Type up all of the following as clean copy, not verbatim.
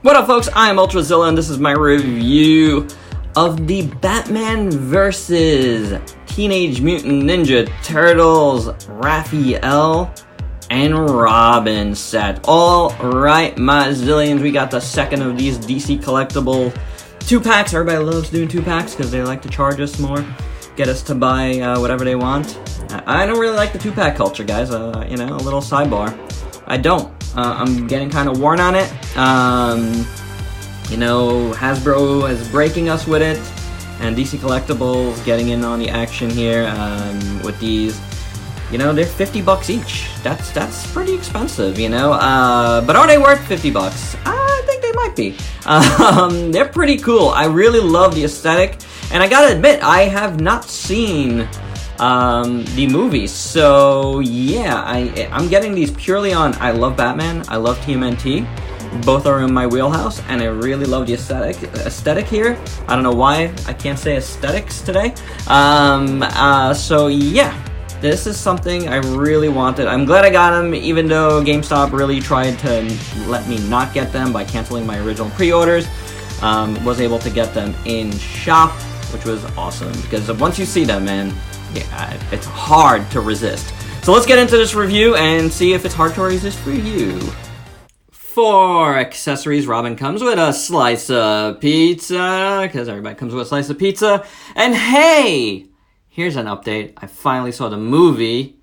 What up, folks? I'm Ultrazilla, and this is my review of the Batman vs. Teenage Mutant Ninja Turtles Raphael and Robin set. Alright, my zillions, we got the second of these DC Collectible 2-packs. Everybody loves doing 2-packs because they like to charge us more, get us to buy whatever they want. I don't really like the 2-pack culture, guys. A little sidebar. I don't. I'm getting kind of worn on it. Hasbro is breaking us with it, and DC Collectibles getting in on the action here with these. They're $50 each. That's pretty expensive, But are they worth $50? I think they might be. They're pretty cool. I really love the aesthetic, and I gotta admit, I have not seen the movies, so yeah, I'm getting these purely on I love Batman, I love Tmnt, both are in my wheelhouse, and I really love the aesthetic here. I don't know why I can't say aesthetics today. So yeah, this is something I really wanted. I'm glad I got them, even though GameStop really tried to let me not get them by canceling my original pre-orders. Was able to get them in shop, which was awesome, because once you see them, man, yeah, it's hard to resist. So let's get into this review and see if it's hard to resist for you. For accessories, Robin comes with a slice of pizza, because everybody comes with a slice of pizza. And hey, here's an update. I finally saw the movie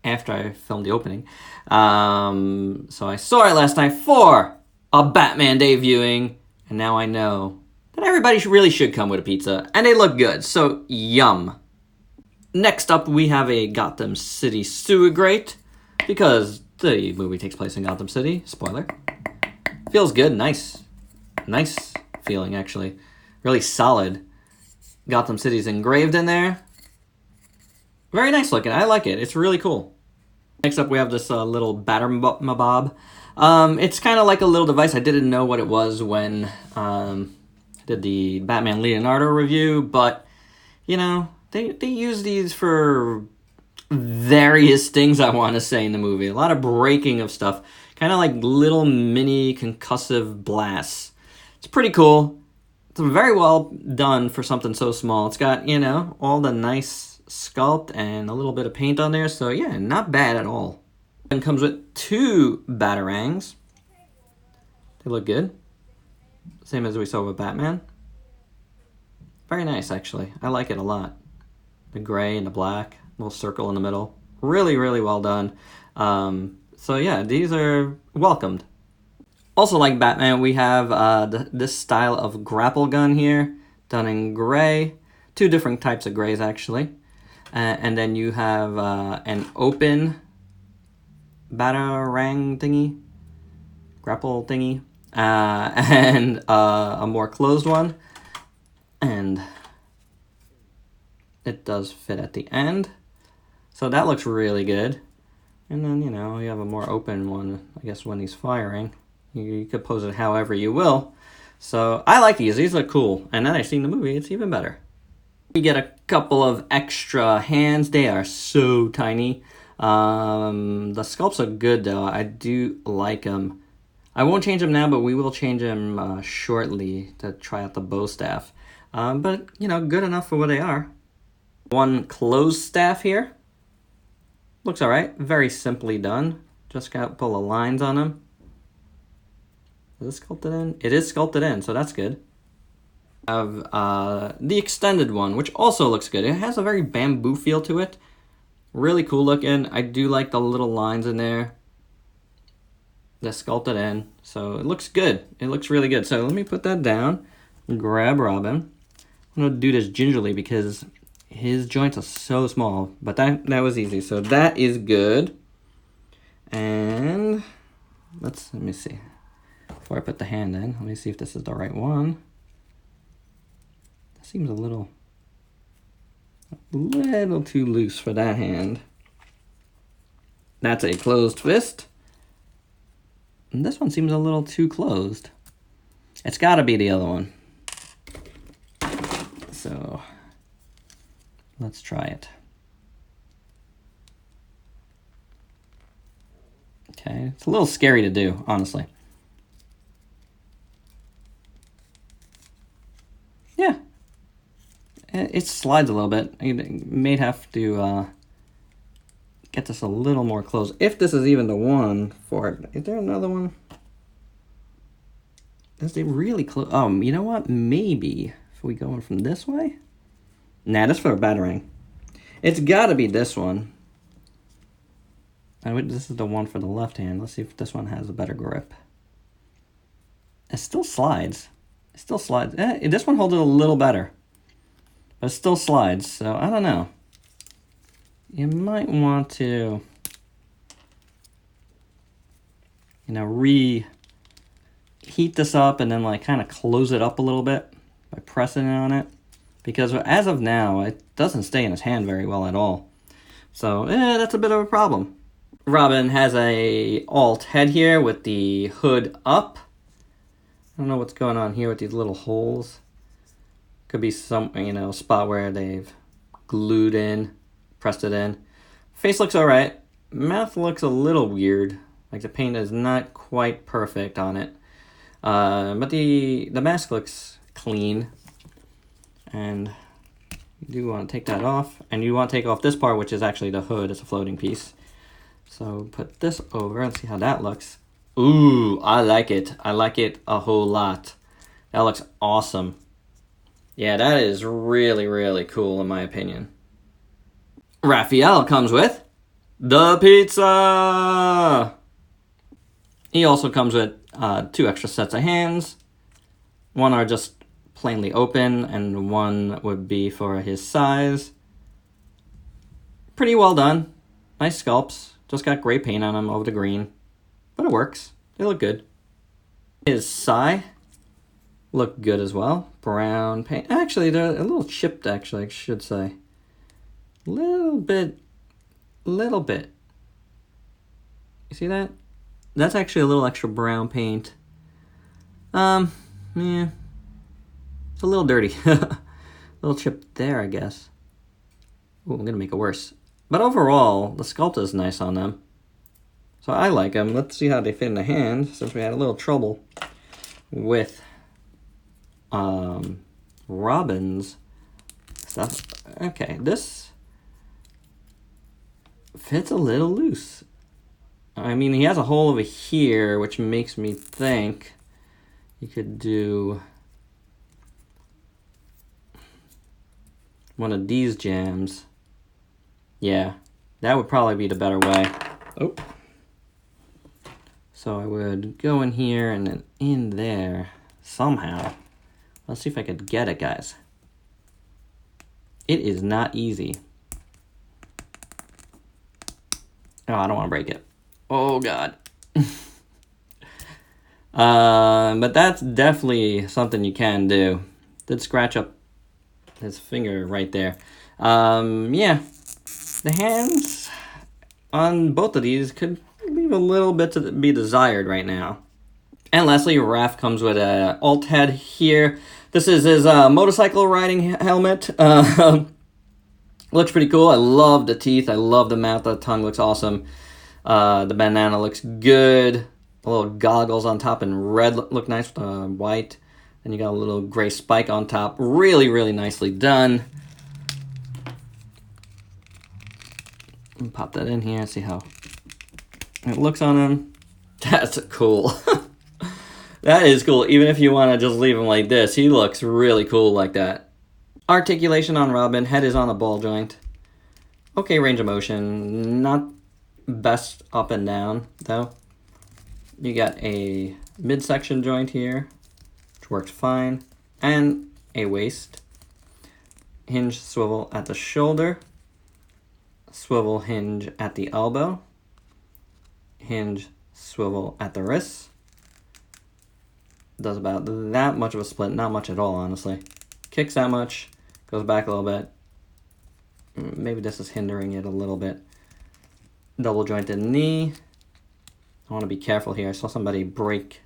after I filmed the opening. So I saw it last night for a Batman Day viewing, and now I know that everybody really should come with a pizza, and they look good, so yum. Next up, we have a Gotham City sewer grate, because the movie takes place in Gotham City. Spoiler. Feels good. Nice feeling, actually. Really solid. Gotham City's engraved in there. Very nice looking. I like it. It's really cool. Next up, we have this little Battermabob. It's kind of like a little device. I didn't know what it was when I did the Batman Leonardo review, but, they use these for various things, I want to say, in the movie. A lot of breaking of stuff. Kind of like little mini concussive blasts. It's pretty cool. It's very well done for something so small. It's got, all the nice sculpt and a little bit of paint on there. So, yeah, not bad at all. And comes with 2 Batarangs. They look good. Same as we saw with Batman. Very nice, actually. I like it a lot. The gray and the black, little circle in the middle. Really, really well done. So yeah, these are welcomed. Also, like Batman, we have this style of grapple gun here, done in gray. 2 different types of grays, actually. And then you have an open Batarang thingy, grapple thingy, and a more closed one. And it does fit at the end. So that looks really good. And then, you have a more open one, I guess, when he's firing. You could pose it however you will. So I like these. These look cool. And then I've seen the movie. It's even better. We get a couple of extra hands. They are so tiny. The sculpts are good, though. I do like them. I won't change them now, but we will change them shortly to try out the bow staff. But, good enough for what they are. One closed staff here. Looks alright. Very simply done. Just got to pull the lines on them. Is it sculpted in? It is sculpted in, so that's good. I have the extended one, which also looks good. It has a very bamboo feel to it. Really cool looking. I do like the little lines in there. They're sculpted in, so it looks good. It looks really good. So let me put that down. Grab Robin. I'm going to do this gingerly because his joints are so small, but that was easy. So that is good. And let me see. Before I put the hand in, let me see if this is the right one. That seems a little too loose for that hand. That's a closed fist. And this one seems a little too closed. It's got to be the other one. So let's try it. Okay, it's a little scary to do, honestly. It slides a little bit. I may have to get this a little more close. If this is even the one for it. Is there another one? Is it really close? Oh, you know what? Maybe if we go in from this way? Nah, this for a battering. It's got to be this one. This is the one for the left hand. Let's see if this one has a better grip. It still slides. It still slides. This one holds it a little better. But it still slides, so I don't know. You might want to, you know, reheat this up and then like kind of close it up a little bit by pressing on it. Because as of now, it doesn't stay in his hand very well at all. So, that's a bit of a problem. Robin has a alt head here with the hood up. I don't know what's going on here with these little holes. Could be some, you know, spot where they've glued in, pressed it in. Face looks alright. Mouth looks a little weird. Like the paint is not quite perfect on it. But the mask looks clean. And you do want to take that off. And you want to take off this part, which is actually the hood. It's a floating piece. So put this over and see how that looks. Ooh, I like it. I like it a whole lot. That looks awesome. Yeah, that is really, really cool in my opinion. Raphael comes with the pizza! He also comes with 2 extra sets of hands. One are just plainly open, and one would be for his size. Pretty well done. Nice sculpts. Just got gray paint on them over the green. But it works. They look good. His sai look good as well. Brown paint. Actually, they're a little chipped, actually, I should say. Little bit. You see that? That's actually a little extra brown paint. Yeah. It's a little dirty. A little chipped there, I guess. Ooh, I'm gonna make it worse. But overall, the sculpt is nice on them. So I like them. Let's see how they fit in the hand, since we had a little trouble with Robin's stuff. Okay, this fits a little loose. I mean, he has a hole over here, which makes me think you could do one of these jams. Yeah, that would probably be the better way. Oh. So I would go in here and then in there somehow. Let's see if I could get it, guys. It is not easy. Oh, I don't want to break it. Oh, God. But that's definitely something you can do. Did scratch up his finger right there. Yeah. The hands on both of these could leave a little bit to be desired right now. And lastly, Raph comes with an alt head here. This is his motorcycle riding helmet. Looks pretty cool. I love the teeth. I love the mouth. The tongue looks awesome. The bandana looks good. The little goggles on top in red look nice with white. Then you got a little gray spike on top. Really, really nicely done. Pop that in here and see how it looks on him. That's cool. That is cool. Even if you want to just leave him like this, he looks really cool like that. Articulation on Robin. Head is on a ball joint. Okay range of motion. Not best up and down, though. You got a midsection joint here, which works fine. And a waist. Hinge swivel at the shoulder. Swivel hinge at the elbow. Hinge swivel at the wrist. Does about that much of a split. Not much at all, honestly. Kicks that much. Goes back a little bit. Maybe this is hindering it a little bit. Double jointed knee. I want to be careful here. I saw somebody break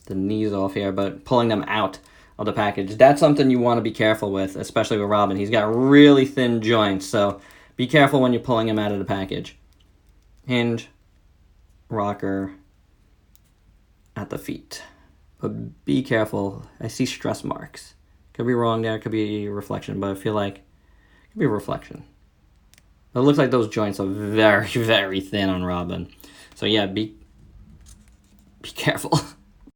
the knees off here, but pulling them out of the package. That's something you want to be careful with, especially with Robin. He's got really thin joints, so be careful when you're pulling him out of the package. Hinge, rocker at the feet. But be careful. I see stress marks. Could be wrong there, could be reflection, but I feel like it could be reflection. It looks like those joints are very, very thin on Robin. So yeah, be careful.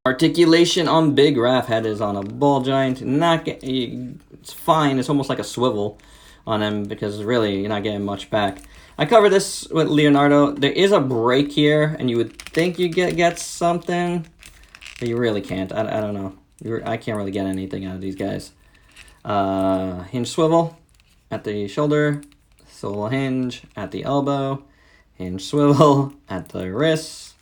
Articulation on Big Raph head is on a ball joint. It's fine. It's almost like a swivel on him because really you're not getting much back. I covered this with Leonardo. There is a break here, and you would think you get something, but you really can't. I don't know. I can't really get anything out of these guys. Hinge swivel at the shoulder. Sole hinge at the elbow. Hinge swivel at the wrist.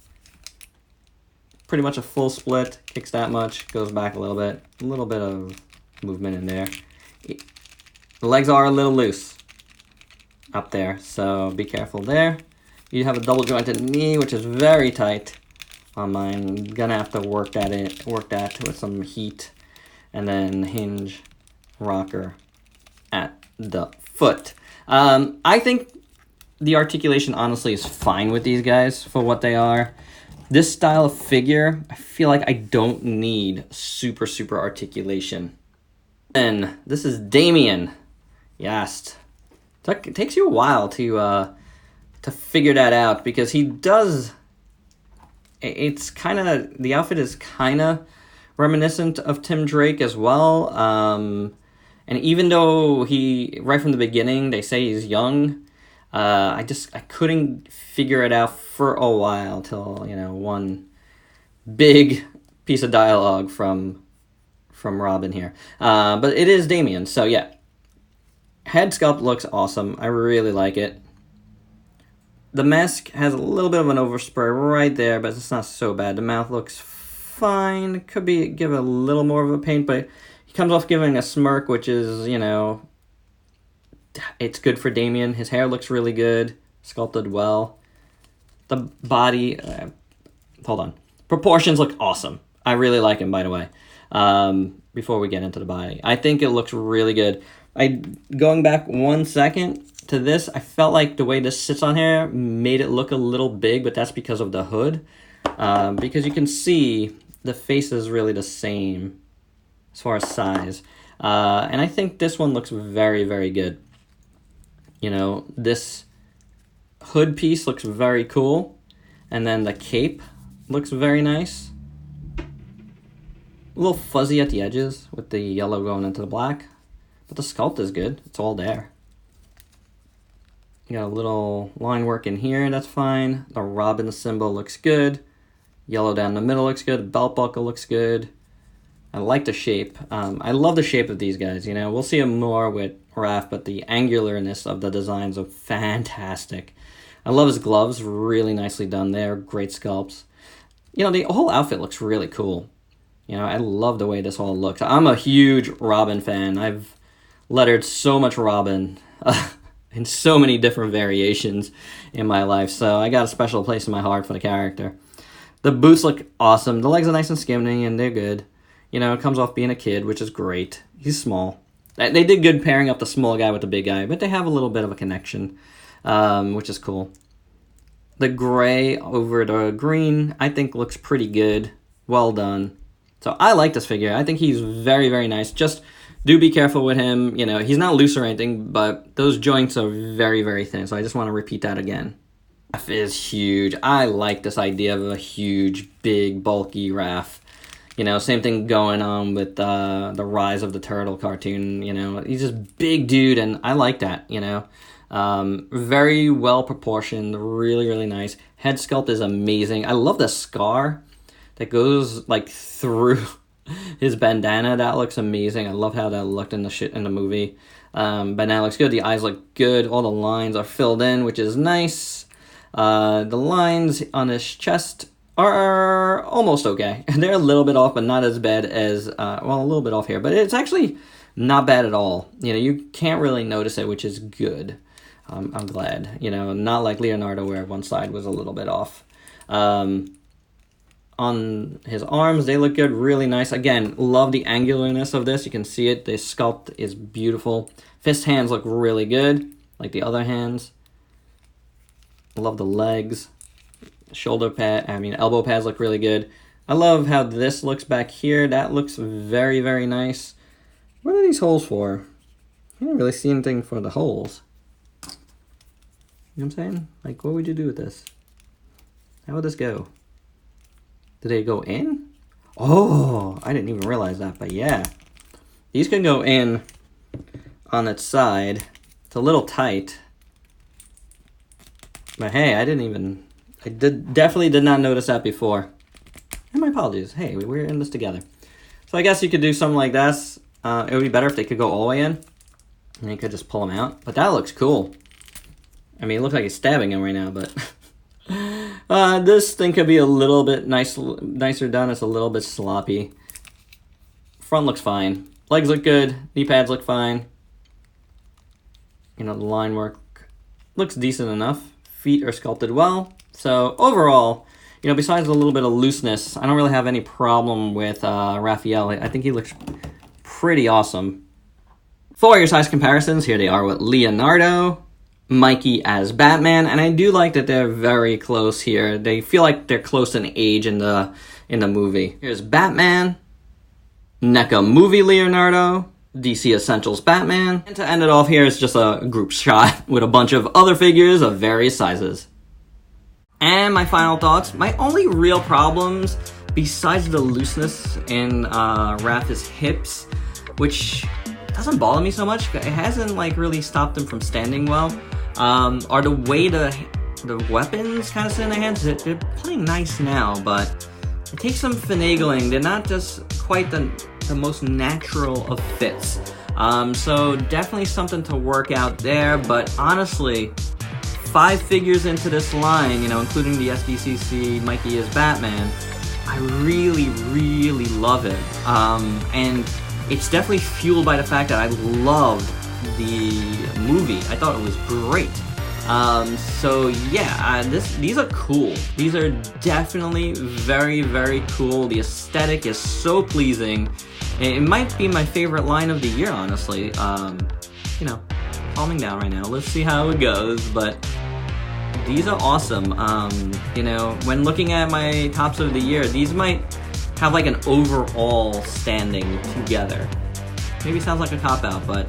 Pretty much a full split. Kicks that much. Goes back a little bit. A little bit of movement in there. The legs are a little loose up there, so be careful there. You have a double jointed knee, which is very tight on mine. Gonna have to work that with some heat, and then hinge rocker at the foot. I think the articulation honestly is fine with these guys for what they are. This style of figure, I feel like I don't need super articulation. And this is Damian. Yes. It takes you a while to figure that out because he does. It's kind of, the outfit is kind of reminiscent of Tim Drake as well. And even though right from the beginning, they say he's young, I couldn't figure it out for a while till, one big piece of dialogue from Robin here. But it is Damian, so yeah. Head sculpt looks awesome. I really like it. The mask has a little bit of an overspray right there, but it's not so bad. The mouth looks fine. Could be give a little more of a paint, but he comes off giving a smirk, which is, it's good for Damian. His hair looks really good. Sculpted well. The body, hold on. Proportions look awesome. I really like him, by the way. Before we get into the body, I think it looks really good. Going back 1 second to this, I felt like the way this sits on here made it look a little big, but that's because of the hood. Because you can see the face is really the same as far as size. And I think this one looks very, very good. This hood piece looks very cool. And then the cape looks very nice. A little fuzzy at the edges with the yellow going into the black. But the sculpt is good. It's all there. You got a little line work in here. That's fine. The Robin symbol looks good. Yellow down the middle looks good. Belt buckle looks good. I like the shape. I love the shape of these guys. We'll see them more with Raph, but the angularness of the designs are fantastic. I love his gloves. Really nicely done there. Great sculpts. The whole outfit looks really cool. I love the way this all looks. I'm a huge Robin fan. I've lettered so much Robin in so many different variations in my life, so I got a special place in my heart for the character. The boots look awesome. The legs are nice and skinny, and they're good. It comes off being a kid, which is great. He's small. They did good pairing up the small guy with the big guy, but they have a little bit of a connection, which is cool. The gray over the green, I think, looks pretty good. Well done. So I like this figure. I think he's very, very nice. Just do be careful with him. He's not loose or anything, but those joints are very, very thin. So I just want to repeat that again. Raph is huge. I like this idea of a huge, big, bulky Raph. Same thing going on with the Rise of the Turtle cartoon. He's just big dude, and I like that. Very well proportioned, really, really nice. Head sculpt is amazing. I love the scar that goes through his bandana. That looks amazing. I love how that looked in the movie. Bandana looks good. The eyes look good. All the lines are filled in, which is nice. The lines on his chest are almost okay. They're a little bit off, but not as bad as, a little bit off here. But it's actually not bad at all. You can't really notice it, which is good. I'm glad. Not like Leonardo where one side was a little bit off. On his arms, they look good, really nice. Again, love the angularness of this. You can see it. The sculpt is beautiful. Fist hands look really good, like the other hands. Love the legs. Elbow pads look really good. I love how this looks back here. That looks very, very nice. What are these holes for? I don't really see anything for the holes. You know what I'm saying? Like, what would you do with this? How would this go? Did they go in? Oh, I didn't even realize that, but yeah. These can go in on its side. It's a little tight. But hey, definitely did not notice that before. And my apologies. Hey, we're in this together. So I guess you could do something like this. It would be better if they could go all the way in. And you could just pull them out. But that looks cool. I mean, it looks like it's stabbing him right now, but... this thing could be a little bit nicer done. It's a little bit sloppy. Front looks fine. Legs look good. Knee pads look fine. You know, the line work looks decent enough. Feet are sculpted well. So overall, you know, besides a little bit of looseness, I don't really have any problem with Raphael. I think he looks pretty awesome. For your size comparisons, here they are with Leonardo, Mikey as Batman, and I do like that they're very close here. They feel like they're close in age in the movie. Here's Batman, NECA movie Leonardo, DC Essentials Batman, and to end it off here is just a group shot with a bunch of other figures of various sizes. And my final thoughts, my only real problems, besides the looseness in Raph's hips, which doesn't bother me so much, it hasn't like really stopped him from standing well, are the way the weapons kind of sit in their hands. They're playing nice now, but it takes some finagling. They're not just quite the most natural of fits. So definitely something to work out there, but honestly, 5 figures into this line, you know, including the SDCC Mikey as Batman, I really, really love it. And it's definitely fueled by the fact that I loved the movie. I thought it was great. So yeah, these are cool. These are definitely very, very cool. The aesthetic is so pleasing. It might be my favorite line of the year, honestly. You know, calming down right now. Let's see how it goes, but these are awesome. You know, when looking at my tops of the year, these might have like an overall standing together. Maybe sounds like a cop-out, but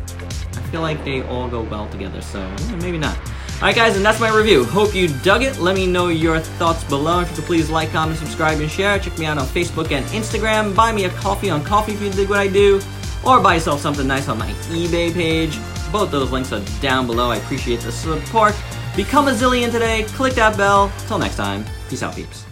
I feel like they all go well together, so maybe not. Alright guys, and that's my review. Hope you dug it. Let me know your thoughts below. If you could please like, comment, subscribe, and share. Check me out on Facebook and Instagram. Buy me a coffee on Coffee if you dig what I do. Or buy yourself something nice on my eBay page. Both those links are down below. I appreciate the support. Become a Zillion today. Click that bell. Till next time. Peace out, peeps.